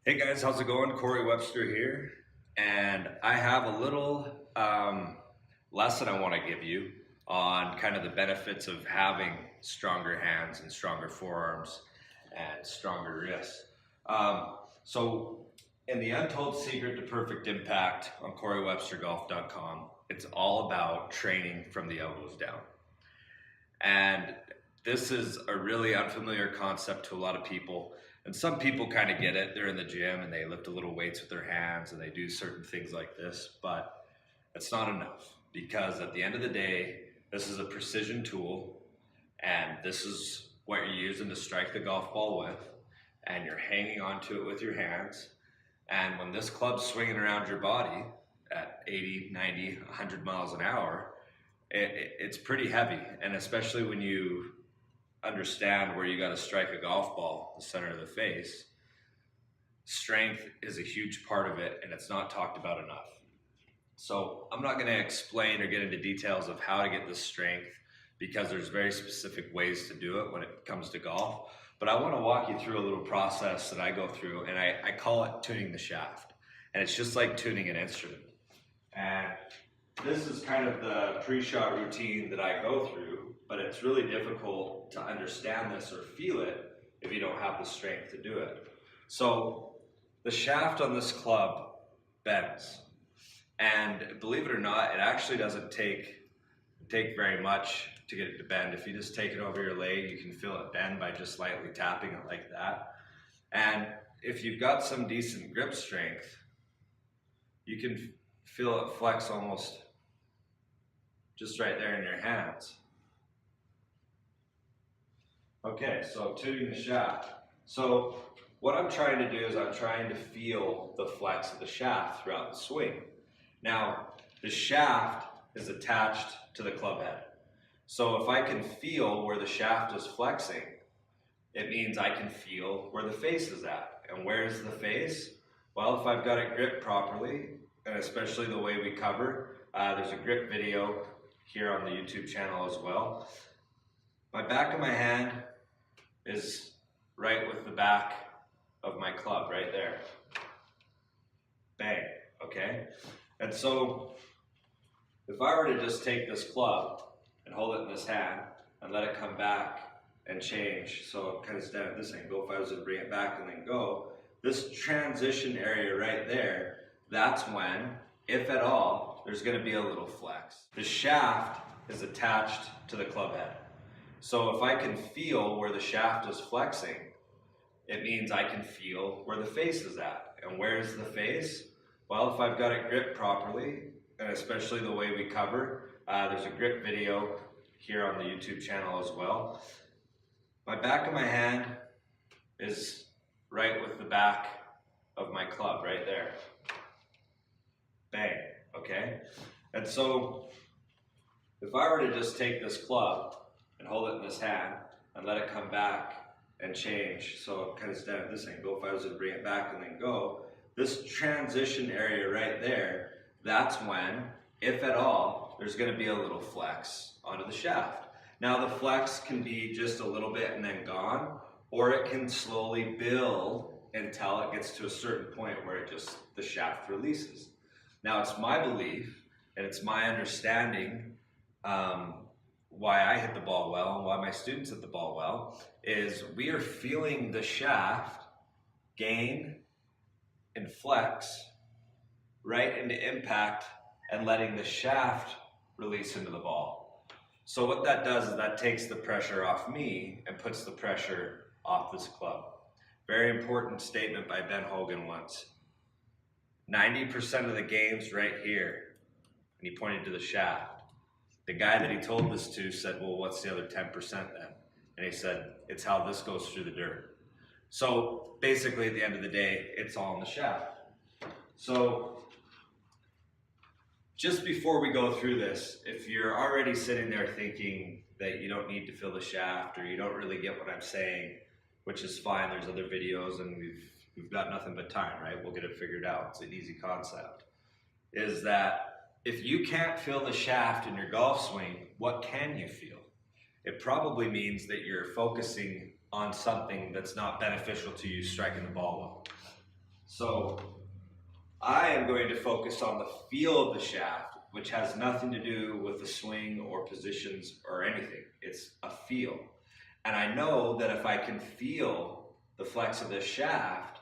Hey guys, how's it going? Corey Webster here, and I have a little lesson I want to give you on kind of the benefits of having stronger hands and stronger forearms and stronger wrists. So, in the Untold Secret to Perfect Impact on CoreyWebsterGolf.com, it's all about training from the elbows down. And this is a really unfamiliar concept to a lot of people. And some people kind of get it. They're in the gym and they lift a little weights with their hands and they do certain things like this, but it's not enough because at the end of the day, this is a precision tool and this is what you're using to strike the golf ball with, and you're hanging onto it with your hands. And when this club's swinging around your body at 80, 90, 100 miles an hour, it's pretty heavy. And especially when you understand where you got to strike a golf ball, the center of the face, strength is a huge part of it, and it's not talked about enough. So I'm not going to explain or get into details of how to get this strength because there's very specific ways to do it when it comes to golf. But I want to walk you through a little process that I go through, and I call it tuning the shaft. And it's just like tuning an instrument. And this is kind of the pre-shot routine that I go through, but it's really difficult to understand this or feel it if you don't have the strength to do it. So the shaft on this club bends. And believe it or not, it actually doesn't take very much to get it to bend. If you just take it over your leg, you can feel it bend by just lightly tapping it like that. And if you've got some decent grip strength, you can feel it flex almost just right there in your hands. Okay, so tuning the shaft. So what I'm trying to do is I'm trying to feel the flex of the shaft throughout the swing. Now, the shaft is attached to the club head. So if I can feel where the shaft is flexing, it means I can feel where the face is at. And where is the face? Well, if I've got it gripped properly, and especially the way we cover, there's a grip video here on the YouTube channel as well. My back of my hand is right with the back of my club, right there. Bang, okay? And so, if I were to just take this club and hold it in this hand and let it come back and change, so kind of stand at this angle, if I was to bring it back and then go, this transition area right there, that's when, if at all, there's going to be a little flex. The shaft is attached to the club head. So if I can feel where the shaft is flexing, it means I can feel where the face is at. And where is the face? Well, if I've got it gripped properly, and especially the way we cover, there's a grip video here on the YouTube channel as well. My back of my hand is right with the back of my club, right there. Bang, okay? And so, if I were to just take this club and hold it in this hand and let it come back and change, so kind of stand at this angle, if I was to bring it back and then go, this transition area right there, that's when, if at all, there's going to be a little flex onto the shaft. Now the flex can be just a little bit and then gone, or it can slowly build until it gets to a certain point where the shaft releases. Now it's my belief and it's my understanding why I hit the ball well and why my students hit the ball well is we are feeling the shaft gain and flex right into impact and letting the shaft release into the ball. So what that does is that takes the pressure off me and puts the pressure off this club. Very important statement by Ben Hogan once. 90% of the game's right here, and he pointed to the shaft. The guy that he told this to said, well, what's the other 10% then? And he said, it's how this goes through the dirt. So basically at the end of the day, it's all in the shaft. So just before we go through this, if you're already sitting there thinking that you don't need to feel the shaft or you don't really get what I'm saying, which is fine, there's other videos and we've got nothing but time, right? We'll get it figured out. It's an easy concept. Is that if you can't feel the shaft in your golf swing, what can you feel? It probably means that you're focusing on something that's not beneficial to you striking the ball well. So I am going to focus on the feel of the shaft, which has nothing to do with the swing or positions or anything. It's a feel. And I know that if I can feel the flex of the shaft,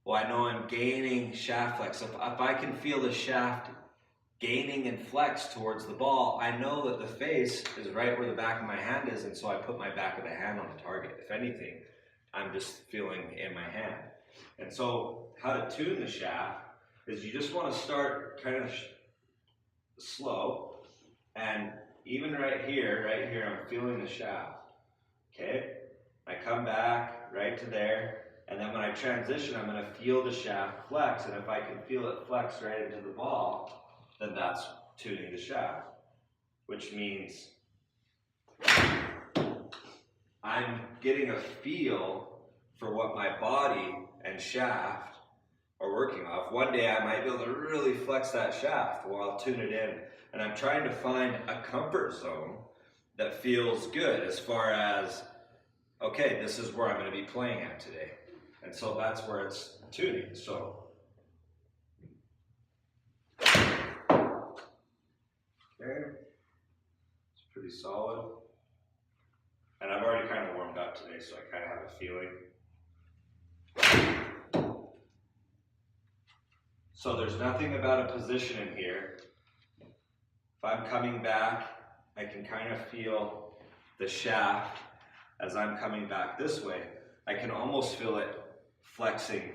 well, I know I'm gaining shaft flex. If I can feel the shaft gaining and flex towards the ball, I know that the face is right where the back of my hand is, and so I put my back of the hand on the target. If anything, I'm just feeling in my hand. And so how to tune the shaft is you just want to start kind of slow, and even right here, I'm feeling the shaft, okay? I come back right to there, and then when I transition, I'm going to feel the shaft flex, and if I can feel it flex right into the ball, then that's tuning the shaft, which means I'm getting a feel for what my body and shaft are working off. One day I might be able to really flex that shaft, well, I'll tune it in, and I'm trying to find a comfort zone that feels good as far as, okay, this is where I'm going to be playing at today. And so that's where it's tuning. So okay, it's pretty solid. And I've already kind of warmed up today, so I kind of have a feeling. So there's nothing about a position in here. If I'm coming back, I can kind of feel the shaft as I'm coming back this way. I can almost feel it flexing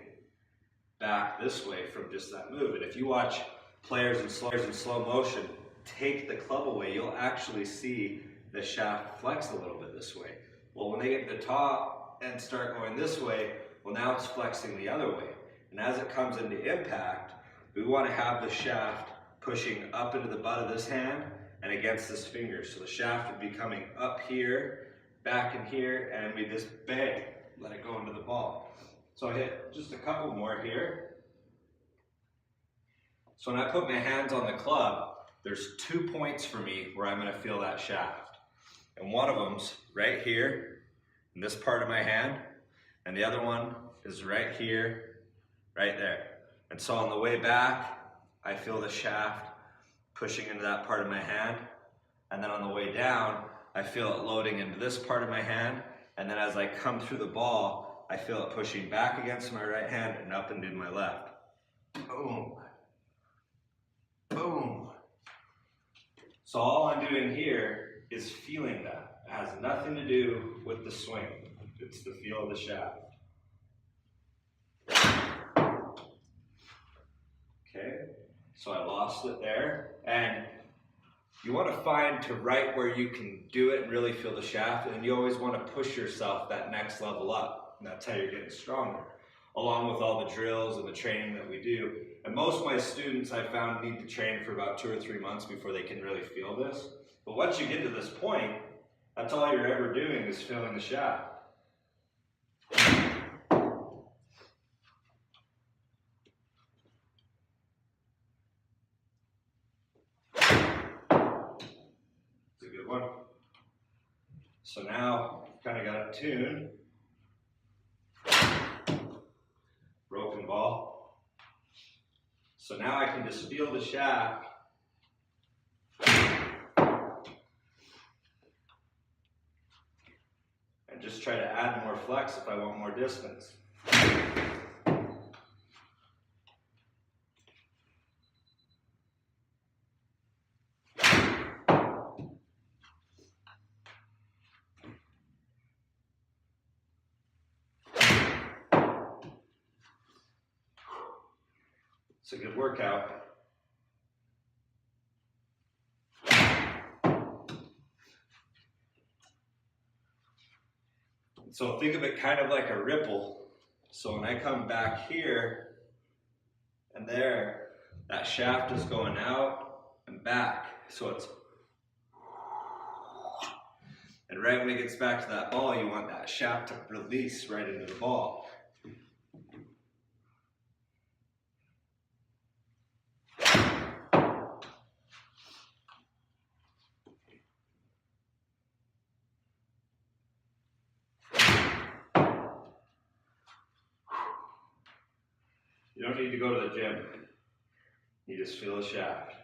back this way from just that move. And if you watch players in slow motion take the club away, you'll actually see the shaft flex a little bit this way. Well, when they get to the top and start going this way, well, now it's flexing the other way. And as it comes into impact, we want to have the shaft pushing up into the butt of this hand and against this finger. So the shaft would be coming up here, back in here, and we just bang, let it go into the ball. So I hit just a couple more here. So when I put my hands on the club, there's 2 points for me where I'm going to feel that shaft. And one of them's right here, in this part of my hand, and the other one is right here, right there. And so on the way back, I feel the shaft pushing into that part of my hand, and then on the way down, I feel it loading into this part of my hand, and then as I come through the ball, I feel it pushing back against my right hand and up into my left. Boom. Boom. So all I'm doing here is feeling that. It has nothing to do with the swing. It's the feel of the shaft. Okay, so I lost it there. And you want to find to right where you can do it and really feel the shaft, and you always want to push yourself that next level up. And that's how you're getting stronger, along with all the drills and the training that we do. And most of my students I found need to train for about 2 or 3 months before they can really feel this. But once you get to this point, that's all you're ever doing is feeling the shaft. It's a good one. So now, kind of got it tuned. Broken ball. So now I can just feel the shaft. And just try to add more flex if I want more distance. It's a good workout. So think of it kind of like a ripple. So when I come back here and there, that shaft is going out and back. So it's, and right when it gets back to that ball, you want that shaft to release right into the ball. You don't need to go to the gym. You just feel the shaft.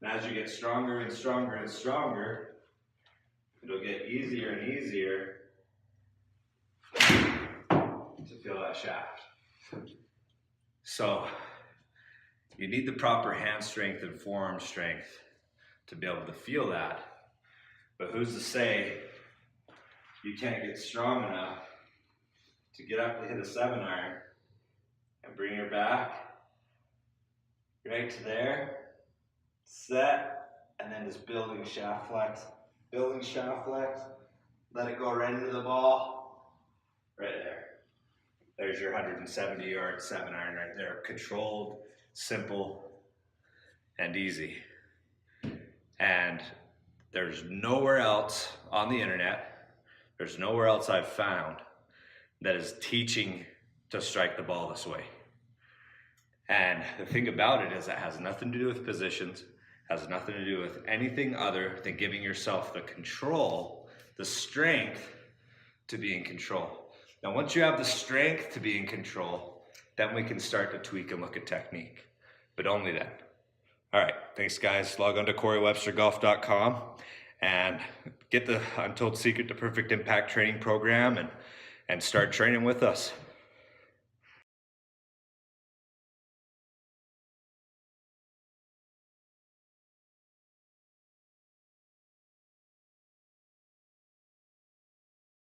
And as you get stronger and stronger and stronger, it'll get easier and easier to feel that shaft. So you need the proper hand strength and forearm strength to be able to feel that. But who's to say you can't get strong enough to get up to hit a 7-iron and bring your back right to there, set, and then just building shaft flex, let it go right into the ball, right there. There's your 170-yard 7-iron right there. Controlled, simple, and easy. And there's nowhere else on the internet, there's nowhere else I've found that is teaching to strike the ball this way. And the thing about it is it has nothing to do with positions, has nothing to do with anything other than giving yourself the control, the strength to be in control. Now, once you have the strength to be in control, then we can start to tweak and look at technique, but only then. All right, thanks guys. Log on to CoreyWebsterGolf.com and get the Untold Secret to Perfect Impact training program and start training with us.